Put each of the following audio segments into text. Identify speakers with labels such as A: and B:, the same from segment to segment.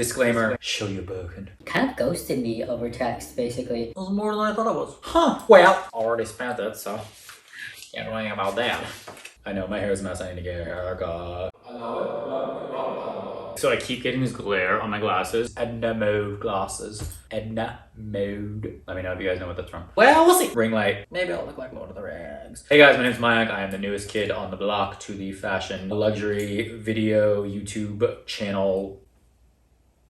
A: Disclaimer, show your Birkin.
B: Kind of ghosted me over text, basically.
A: It was more than I thought it was. Huh, well, already spent it, so can't do anything about that. I know, my hair is a mess, I need to get a haircut. I know it. So I keep getting this glare on my glasses. Edna Mode glasses. Edna Mode. Let me know if you guys know what that's from. Well, we'll see. Ring light. Maybe I'll look like Lord of the Rings. Hey guys, my name's Mike. I am the newest kid on the block to the fashion luxury video YouTube channel.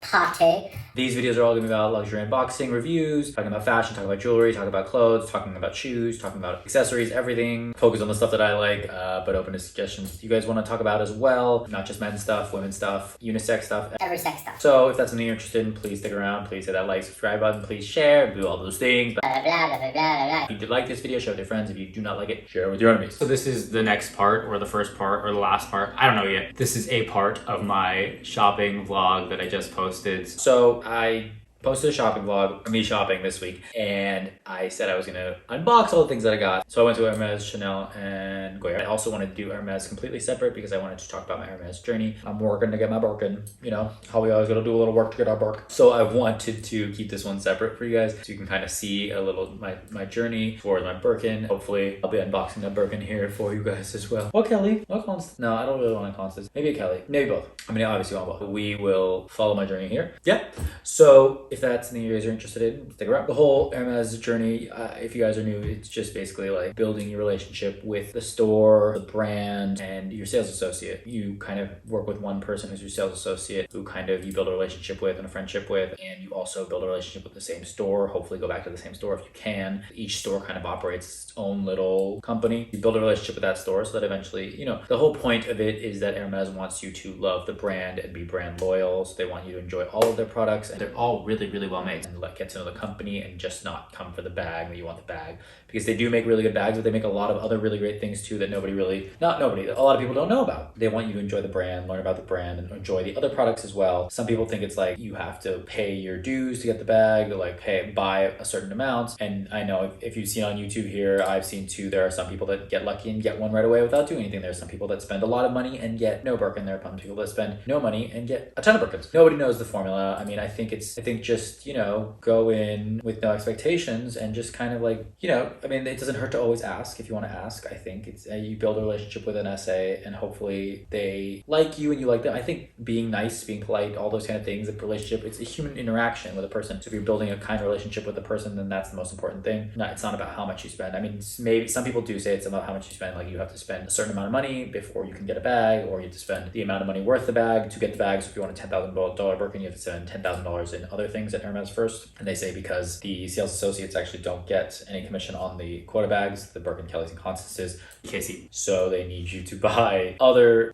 B: Pate.
A: These videos are all gonna be about luxury unboxing, reviews, talking about fashion, talking about jewelry, talking about clothes, talking about shoes, talking about accessories, everything. Focus on the stuff that I like, but open to suggestions you guys want to talk about as well. Not just men's stuff, women's stuff, unisex stuff.
B: Every sex stuff.
A: So if that's something you're interested in, please stick around. Please hit that like, subscribe button. Please share, do all those things.
B: Blah, blah, blah, blah, blah, blah.
A: If you did like this video, share it with your friends. If you do not like it, share it with your enemies. So this is the next part, or the first part, or the last part. I don't know yet. This is a part of my shopping vlog that I just posted. So I posted a shopping vlog of me shopping this week, and I said I was gonna unbox all the things that I got. So I went to Hermes, Chanel, and Goya. I also wanted to do Hermes completely separate because I wanted to talk about my Hermes journey. I'm working to get my Birkin, you know, how we always gotta do a little work to get our Birkin. So I wanted to keep this one separate for you guys so you can kind of see a little my journey for my Birkin. Hopefully I'll be unboxing that Birkin here for you guys as well. Oh, Kelly, no Constance. No, I don't really want a Constance. Maybe a Kelly, maybe both. I mean, obviously I want both. We will follow my journey here. Yeah. So if that's something you guys are interested in, stick around. The whole Hermes journey, if you guys are new, it's just basically like building your relationship with the store, the brand, and your sales associate. You kind of work with one person who's your sales associate who kind of you build a relationship with and a friendship with, and you also build a relationship with the same store. Hopefully go back to the same store if you can. Each store kind of operates its own little company. You build a relationship with that store so that eventually, you know, the whole point of it is that Hermes wants you to love the brand and be brand loyal. So they want you to enjoy all of their products, and they're all really, really well made, and get to know the company and just not come for the bag that you want the bag, because they do make really good bags, but they make a lot of other really great things too that a lot of people don't know about. They want you to enjoy the brand, learn about the brand, and enjoy the other products as well. Some people think it's like you have to pay your dues to get the bag, or like buy a certain amount. And I know if you've seen on YouTube here, I've seen too, there are some people that get lucky and get one right away without doing anything. There's some people that spend a lot of money and get no Birkin. There are some people that spend no money and get a ton of Birkins. Nobody knows the formula. I mean, I think just, you know, go in with no expectations and just kind of like, you know, I mean, it doesn't hurt to always ask if you want to ask. I think it's you build a relationship with an SA, and hopefully they like you and you like them. I think being nice, being polite, all those kind of things, a relationship, it's a human interaction with a person. So if you're building a kind relationship with a person, then that's the most important thing. No, it's not about how much you spend. I mean, maybe some people do say it's about how much you spend, like you have to spend a certain amount of money before you can get a bag, or you have to spend the amount of money worth the bag to get the bag. So if you want a $10,000 Birkin, you have to spend $10,000 in other things at Hermes first. And they say because the sales associates actually don't get any commission on the quota bags, the Birkin, Kellys, and Constances, Casey. So they need you to buy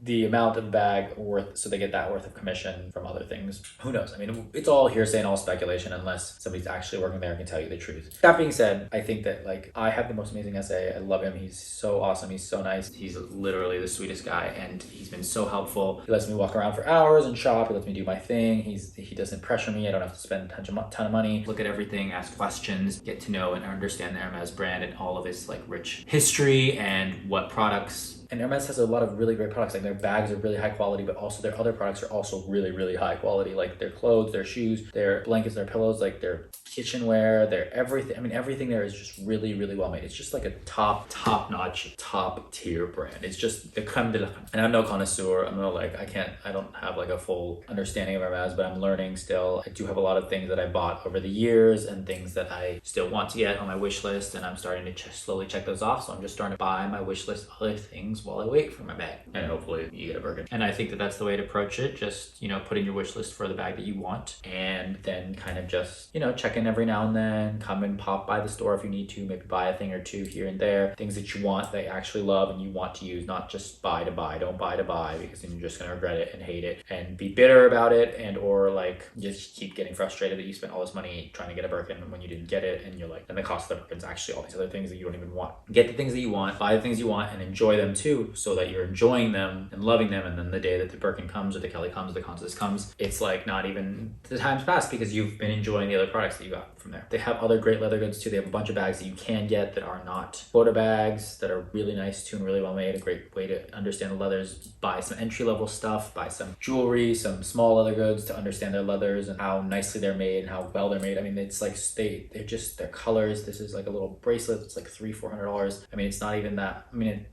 A: the amount of the bag worth, so they get that worth of commission from other things. Who knows? I mean, it's all hearsay and all speculation unless somebody's actually working there and can tell you the truth. That being said, I think that like I have the most amazing SA. I love him. He's so awesome. He's so nice. He's literally the sweetest guy, and he's been so helpful. He lets me walk around for hours and shop. He lets me do my thing. He doesn't pressure me. I don't have to spend a ton of money. Look at everything, ask questions, get to know and understand the Hermes brand and all of its like rich history and what products. And Hermes has a lot of really great products. Like their bags are really high quality, but also their other products are also really, really high quality. Like their clothes, their shoes, their blankets, their pillows, like their kitchenware, their everything. I mean, everything there is just really, really well made. It's just like a top-notch, top-tier brand. It's just the creme de la creme. And I'm no connoisseur. I'm no like, I don't have like a full understanding of Hermes, but I'm learning still. I do have a lot of things that I bought over the years and things that I still want to get on my wish list, and I'm starting to slowly check those off. So I'm just starting to buy my wish list other things while I wait for my bag, and hopefully you get a Birkin. And I think that that's the way to approach it. Just, you know, put in your wish list for the bag that you want, and then kind of just, you know, check in every now and then, come and pop by the store if you need to, maybe buy a thing or two here and there, things that you want, that you actually love and you want to use, not just buy to buy. Don't buy to buy, because then you're just going to regret it and hate it and be bitter about it, and or like just keep getting frustrated that you spent all this money trying to get a Birkin when you didn't get it, and you're like, and the cost of the Birkin's actually all these other things that you don't even want. Get the things that you want, buy the things you want, and enjoy them too. too, so that you're enjoying them and loving them. And then the day that the Birkin comes or the Kelly comes, or the Constance comes, it's like not even the time's passed because you've been enjoying the other products that you got from there. They have other great leather goods too. They have a bunch of bags that you can get that are not photo bags, that are really nice too and really well made. A great way to understand the leathers. Buy some entry-level stuff, buy some jewelry, some small leather goods to understand their leathers and how nicely they're made and how well they're made. I mean, it's like they're just their colors. This is like a little bracelet. It's like $300-400. I mean, it's not even that. I mean,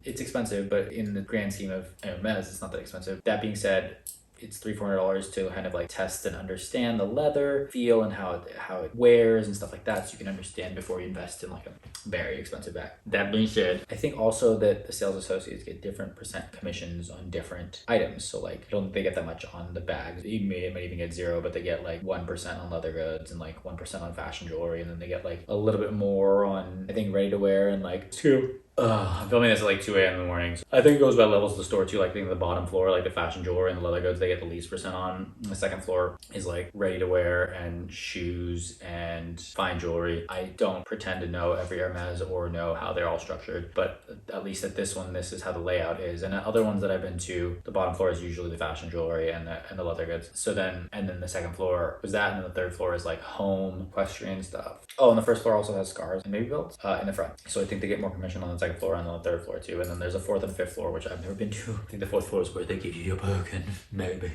A: it's expensive, but in the grand scheme of Hermes, it's not that expensive. That being said, it's $300-400 to kind of like test and understand the leather feel and how it wears and stuff like that, so you can understand before you invest in like a very expensive bag. That being said, I think also that the sales associates get different percent commissions on different items. So like, I don't think they get that much on the bags. They might even get 0, but they get like 1% on leather goods and like 1% on fashion jewelry, and then they get like a little bit more on, I think, ready to wear and like 2. I'm filming this at like 2 a.m. in the morning. So I think it goes by levels of the store too. Like I think the bottom floor, like the fashion jewelry and the leather goods, they get the least percent on. The second floor is like ready to wear and shoes and fine jewelry. I don't pretend to know every Hermes or know how they're all structured, but at least at this one, this is how the layout is. And at other ones that I've been to, the bottom floor is usually the fashion jewelry and the leather goods. So then, and then the second floor was that, and then the third floor is like home, equestrian stuff. Oh, and the first floor also has scarves and baby belts in the front. So I think they get more commission on the second floor and on the third floor too. And then there's a fourth and fifth floor, which I've never been to. I think the fourth floor is where they give you your Birkin, maybe.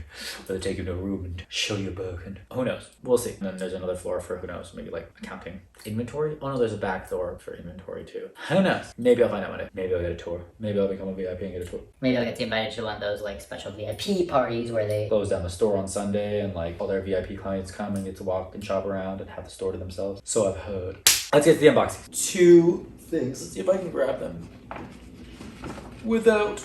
A: Or they take you to a room and show you a Birkin. Who knows? We'll see. And then there's another floor for who knows, maybe like accounting. Inventory? Oh no, there's a back door for inventory too. Who knows? Maybe I'll find out one day. Maybe I'll get a tour. Maybe I'll become a VIP and get a tour.
B: Maybe I'll get invited to one of those like special VIP parties where they
A: close down the store on Sunday and like all their VIP clients come and get to walk and shop around and have the store to themselves. So I've heard. Let's get to the unboxing. 2 things. Let's see if I can grab them without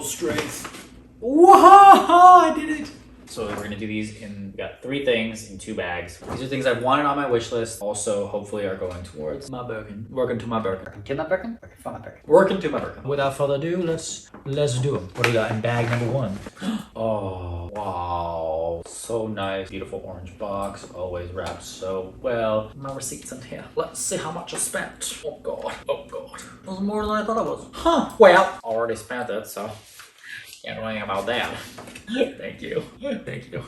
A: strength. Whoa! I did it. So we're gonna do these we got 3 things in 2 bags. These are things I've wanted on my wish list. Also, hopefully are going towards my Birkin. Working to my Birkin.
B: Working to my Birkin? Working for my Birkin.
A: Working to my Birkin. Without further ado, let's do them. What do we got in bag number 1? Oh, wow. So nice. Beautiful orange box. Always wrapped so well. My receipts in here. Let's see how much I spent. Oh god. Oh god. It was more than I thought it was. Huh. Well, already spent it, so can't do anything about that. Thank you. Thank you.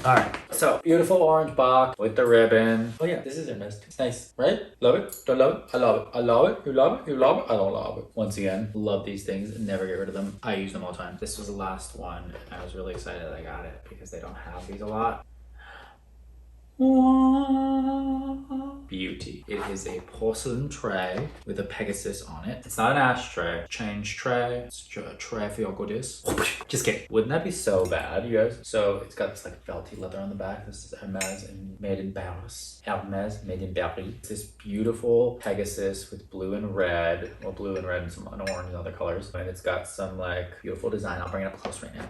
A: Alright, so beautiful orange box with the ribbon. Oh yeah, this is Hermes. It's nice, right? Love it? Don't love it? I love it. I love it. You love it? You love it? I don't love it. Once again, love these things. Never get rid of them. I use them all the time. This was the last one, and I was really excited that I got it because they don't have these a lot. Beauty. It is a porcelain tray with a Pegasus on it. It's not an ashtray. Change tray. It's a tray for your goodies. Just kidding. Wouldn't that be so bad, you guys? So it's got this like felty leather on the back. This is Hermes and made in Paris. Hermes made in Paris. It's this beautiful Pegasus with blue and red. Well, blue and red and some orange and other colors. And it's got some like beautiful design. I'll bring it up close right now.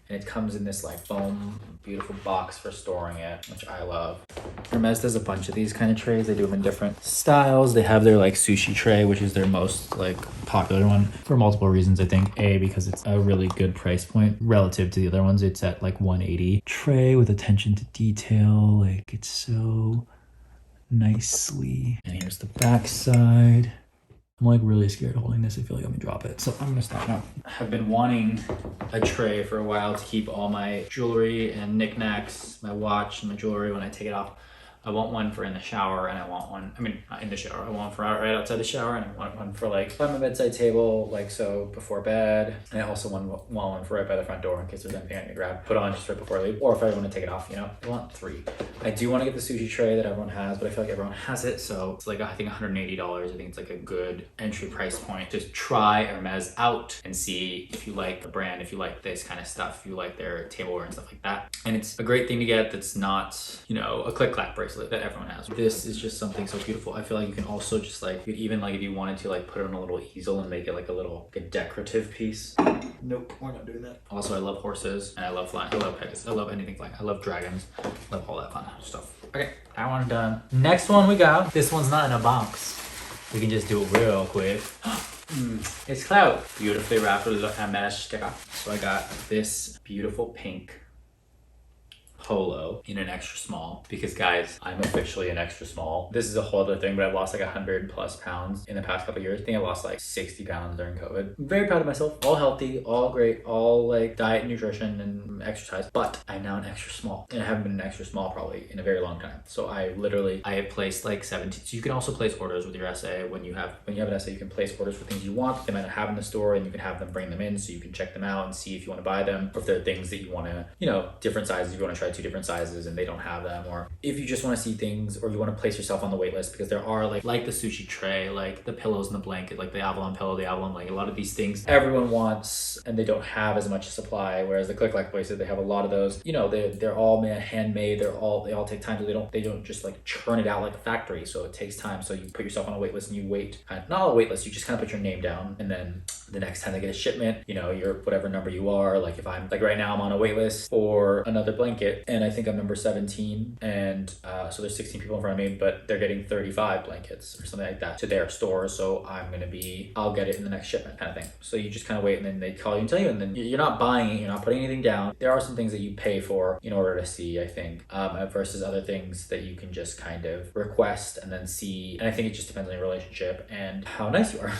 A: And it comes in this like foam, beautiful box for storing it, which I love. Hermes does a bunch of these kind of trays. They do them in different styles. They have their like sushi tray, which is their most like popular one for multiple reasons. I think A, because it's a really good price point relative to the other ones. It's at like $180. Tray with attention to detail. Like it's so nicely. And here's the back side. I'm like really scared holding this. I feel like I'm gonna drop it. So I'm gonna stop now. I've been wanting a tray for a while to keep all my jewelry and knickknacks, my watch and my jewelry when I take it off. I want one for in the shower, and I want one, I mean, not in the shower, I want one for right outside the shower, and I want one for like by my bedside table, like so before bed. And I also want one for right by the front door in case there's anything I can grab, put on just right before I leave, or if I want to take it off, you know. I want 3. I do want to get the sushi tray that everyone has, but I feel like everyone has it, so it's like, I think $180. I think it's like a good entry price point. Just try Hermes out and see if you like the brand, if you like this kind of stuff, if you like their tableware and stuff like that. And it's a great thing to get that's not, you know, a click-clack bracelet that everyone has. This is just something so beautiful. I feel like you can also just like, even like if you wanted to like put it on a little easel and make it like a decorative piece. Nope, we're not doing that. Also, I love horses and I love flying. I love Pegasus. I love anything flying. I love dragons. I love all that fun stuff. Okay, that one done. Next one we got. This one's not in a box. We can just do it real quick. It's cloud. Beautifully wrapped with a little Hermes sticker. So I got this beautiful pink polo in an extra small because guys, I'm officially an extra small. This is a whole other thing, but I've lost like 100+ pounds in the past couple of years. I think I lost like 60 pounds during COVID. I'm very proud of myself. All healthy, all great, all like diet, nutrition, and exercise. But I'm now an extra small, and I haven't been an extra small probably in a very long time. So I have placed like 17. So you can also place orders with your SA when you have an SA. You can place orders for things you want. They might not have in the store, and you can have them bring them in so you can check them out and see if you want to buy them, or if there are things that you want to, you know, different sizes. If you want to try 2 different sizes and they don't have them, or if you just want to see things, or you want to place yourself on the wait list, because there are like the sushi tray, like the pillows and the blanket, like the Avalon pillow, the Avalon blanket, a lot of these things everyone wants and they don't have as much supply. Whereas the click places, they have a lot of those. You know, they're all handmade. They all take time. So they don't just like churn it out like a factory. So it takes time. So you put yourself on a wait list and you wait. Not a wait list. You just kind of put your name down, and then the next time they get a shipment, you know, you're whatever number you are. Like if I'm like right now, I'm on a wait list for another blanket, and I think I'm number 17, and so there's 16 people in front of me, but they're getting 35 blankets or something like that to their store. So I'll get it in the next shipment kind of thing. So you just kind of wait, and then they call you and tell you, and then you're not buying it, you're not putting anything down. There are some things that you pay for in order to see, I think, versus other things that you can just kind of request and then see. And I think it just depends on your relationship and how nice you are.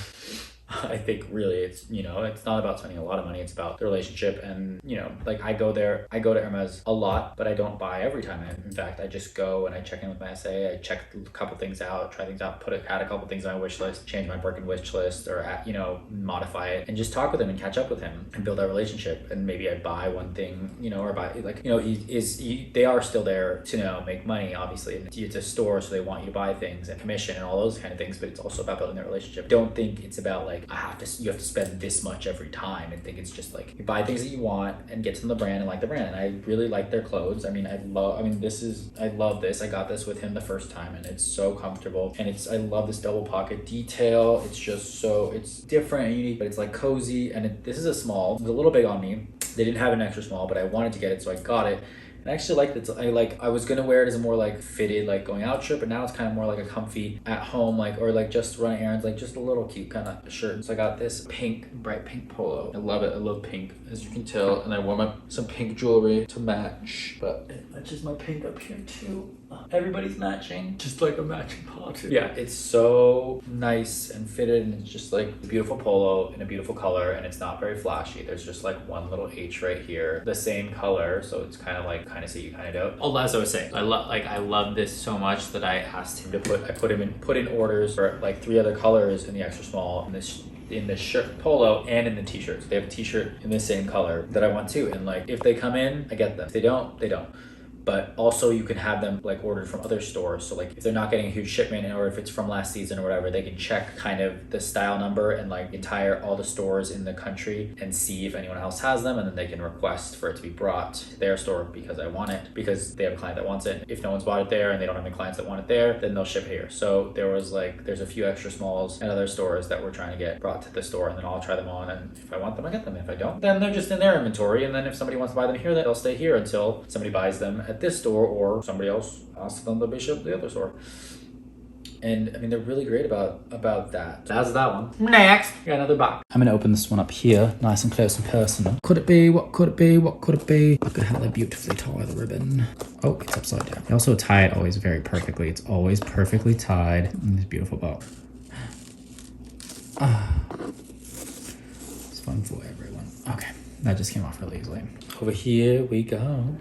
A: I think really it's, you know, it's not about spending a lot of money. It's about the relationship. And, you know, like I go to Hermes a lot, but I don't buy every time. In fact, I just go and I check in with my SA. I check a couple things out, try things out, add a couple things on my wish list, change my Birkin wish list, or, you know, modify it, and just talk with him and catch up with him and build that relationship. And maybe I buy one thing, you know, or buy, like, you know, they are still there to, you know, make money, obviously. And it's a store, so they want you to buy things and commission and all those kind of things, but it's also about building that relationship. Don't think it's about like, you have to spend this much every time, and think it's just like you buy things that you want and get to know the brand and like the brand. And I really like their clothes. I love this. I got this with him the first time, and it's so comfortable, and I love this double pocket detail. It's just it's different and unique, but it's like cozy. And this is a small. It was a little big on me. They didn't have an extra small, but I wanted to get it, so I got it. And I actually like it. I was gonna wear it as a more like fitted, like going out shirt, but now it's kind of more like a comfy at home, like, or like just running errands, like just a little cute kind of shirt. So I got this bright pink polo. I love it. I love pink, as you can tell. And I wore some pink jewelry to match, but it matches my pink up here too. Everybody's matching, just like a matching party. Yeah, it's so nice and fitted, and it's just like a beautiful polo in a beautiful color, and it's not very flashy. There's just like one little H right here, the same color, so it's kind of like see you kind of don't. Oh, as I was saying, I love this so much that I asked him to put in orders for like 3 other colors in the extra small, in the shirt polo and in the t-shirts. They have a t-shirt in the same color that I want too, and like if they come in, I get them. If they don't, they don't. But also you can have them like ordered from other stores. So like if they're not getting a huge shipment, or if it's from last season or whatever, they can check kind of the style number and like all the stores in the country and see if anyone else has them. And then they can request for it to be brought to their store because I want it, because they have a client that wants it. If no one's bought it there and they don't have any clients that want it there, then they'll ship here. So there's a few extra smalls at other stores that we're trying to get brought to the store, and then I'll try them on. And if I want them, I get them. If I don't, then they're just in their inventory. And then if somebody wants to buy them here, they'll stay here until somebody buys them at this store, or somebody else asks them to be shipped to the other store. And I mean, they're really great about that. That's that one. Next, got another box. I'm gonna open this one up here, nice and close and personal. Could it be? What could it be? What could it be? Look at how they beautifully tie the ribbon. Oh, it's upside down. They also tie it always very perfectly. It's always perfectly tied in this beautiful box. It's fun for everyone. Okay, that just came off really easily. Over here we go.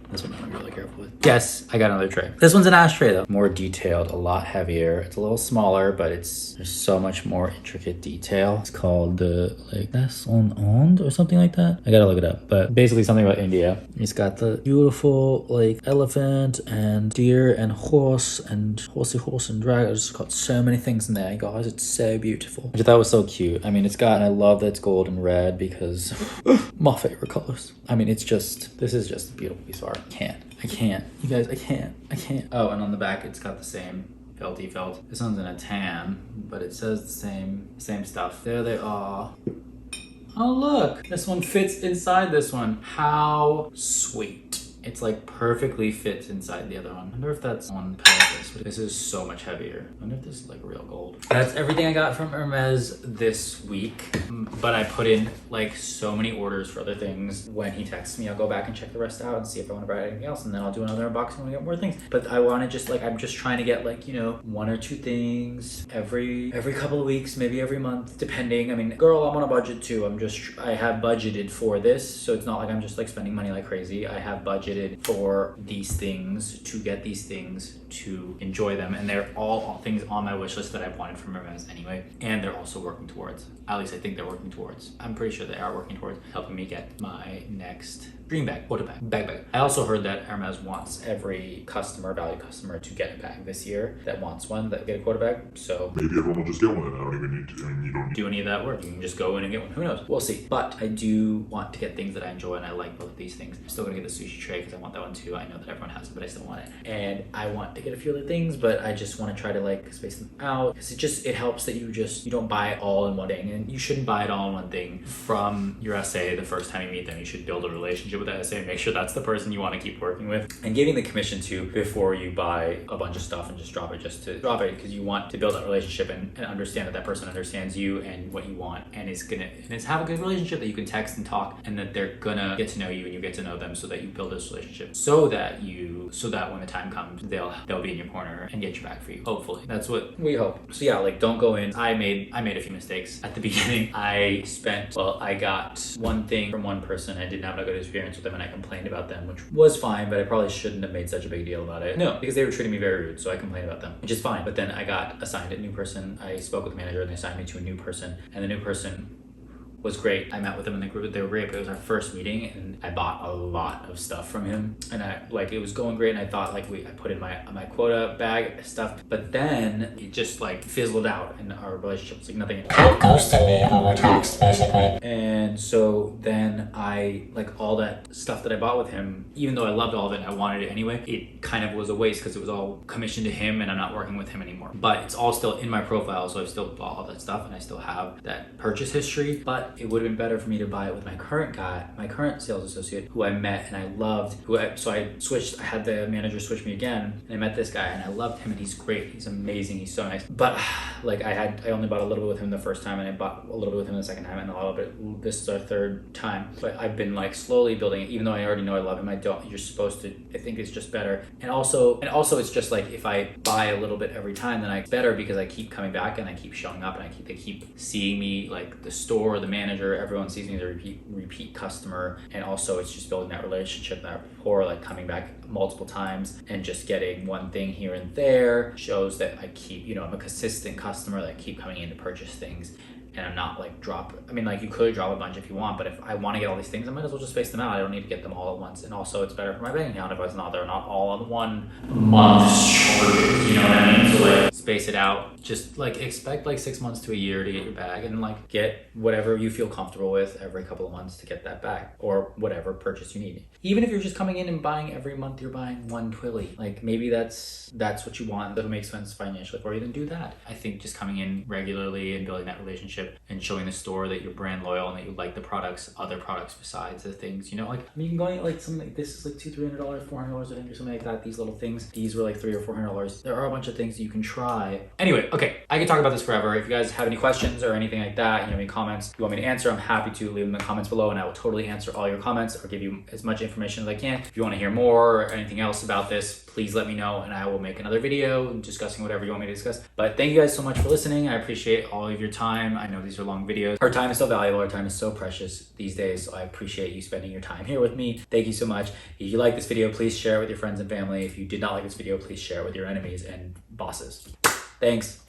A: This one I'm really careful with. Yes, I got another tray. This one's an ashtray though. More detailed, a lot heavier. It's a little smaller, but there's so much more intricate detail. It's called the Requests and or something like that. I gotta look it up, but basically something about India. It's got the beautiful like elephant and deer and horse and horse and dragon. It's got so many things in there, guys. It's so beautiful. Which I thought was so cute. I mean, and I love that it's gold and red because my favorite colors. I mean, this is just a beautiful piece of art. I can't. You guys, I can't. Oh, and on the back, it's got the same felty felt. This one's in a tan, but it says the same stuff. There they are. Oh, look. This one fits inside this one. How sweet. It's like perfectly fits inside the other one. I wonder if that's on purpose. This is so much heavier. I wonder if this is like real gold. That's everything I got from Hermes this week. But I put in like so many orders for other things. When he texts me, I'll go back and check the rest out and see if I want to buy anything else. And then I'll do another unboxing when I get more things. But I want to just like, I'm just trying to get like, you know, 1 or 2 things every couple of weeks, maybe every month, depending. I mean, girl, I'm on a budget too. I have budgeted for this. So it's not like I'm just like spending money like crazy. I have budgeted for these things, to get these things, to enjoy them. And they're all things on my wish list that I've wanted from Hermes anyway. And they're also working towards, at least I think they're working towards, I'm pretty sure they are working towards helping me get my next dream bag, quota bag. I also heard that Hermes wants every valued customer to get a bag this year that wants one, that get a quota bag. So
C: maybe everyone will just get one and I don't even need to, you don't
A: do any of that work. You can just go in and get one. Who knows? We'll see. But I do want to get things that I enjoy, and I like both of these things. I'm still gonna get the sushi tray because I want that one too. I know that everyone has it, but I still want it. And I want to get a few other things, but I just want to try to like space them out, because it helps that you don't buy it all in one thing. And you shouldn't buy it all in one thing from your SA the first time you meet them. You should build a relationship with that SA and make sure that's the person you want to keep working with and giving the commission to before you buy a bunch of stuff and just drop it to drop it, because you want to build that relationship and understand that person understands you and what you want, and is have a good relationship that you can text and talk, and that they're gonna get to know you and you get to know them, so that you build this relationship, so that when the time comes, they'll be in your corner and get your back for you. Hopefully. That's what we hope. So yeah, like, don't go in. I made a few mistakes at the beginning. I got one thing from one person. I didn't have a good experience with them and I complained about them, which was fine, but I probably shouldn't have made such a big deal about it. No, because they were treating me very rude, so I complained about them, which is fine. But then I got assigned a new person. I spoke with the manager and they assigned me to a new person, and the new person was great. I met with them in the group. They were great, but it was our first meeting and I bought a lot of stuff from him, and it was going great, and I thought I put in my quota bag stuff, but then it just like fizzled out and our relationship was like nothing.
D: Ghosted me over text, basically.
A: And so then all that stuff that I bought with him, even though I loved all of it and I wanted it anyway, it kind of was a waste because it was all commissioned to him and I'm not working with him anymore. But it's all still in my profile, so I've still bought all that stuff and I still have that purchase history. But it would have been better for me to buy it with my current sales associate, who I met and I loved, so I had the manager switch me again, and I met this guy and I loved him, and he's great, he's amazing, he's so nice. But I only bought a little bit with him the first time, and I bought a little bit with him the second time, and a little bit, this is our third time. But I've been slowly building it, even though I already know I love him. You're supposed to, I think it's just better. And also it's just like, if I buy a little bit every time, then it's better because I keep coming back and I keep showing up, and they keep seeing me, like the store, the manager, everyone sees me as a repeat customer. And also it's just building that relationship, that rapport, like coming back multiple times and just getting one thing here and there shows that I keep, I'm a consistent customer, that I keep coming in to purchase things. And I'm not you could drop a bunch if you want, but if I want to get all these things, I might as well just space them out. I don't need to get them all at once. And also it's better for my bank account if they're not all on one month's charges, you know what I mean? So space it out. Just expect 6 months to a year to get your bag, and get whatever you feel comfortable with every couple of months to get that bag, or whatever purchase you need. Even if you're just coming in and buying every month, you're buying one twilly. Maybe that's what you want, that makes sense financially for you, then do that. I think just coming in regularly and building that relationship and showing the store that you're brand loyal and that you like the products, other products besides the things, you can go and something like this is $200-$300, $400 I think, or something like that. These little things, these were $300 or $400. There are a bunch of things that you can try. Anyway, okay, I can talk about this forever. If you guys have any questions or anything like that, any comments you want me to answer, I'm happy to leave them in the comments below, and I will totally answer all your comments or give you as much information as I can. If you want to hear more or anything else about this, please let me know and I will make another video discussing whatever you want me to discuss. But thank you guys so much for listening. I appreciate all of your time. I know these are long videos. Our time is so valuable. Our time is so precious these days. So I appreciate you spending your time here with me. Thank you so much. If you like this video, please share it with your friends and family. If you did not like this video, please share it with your enemies and bosses. Thanks.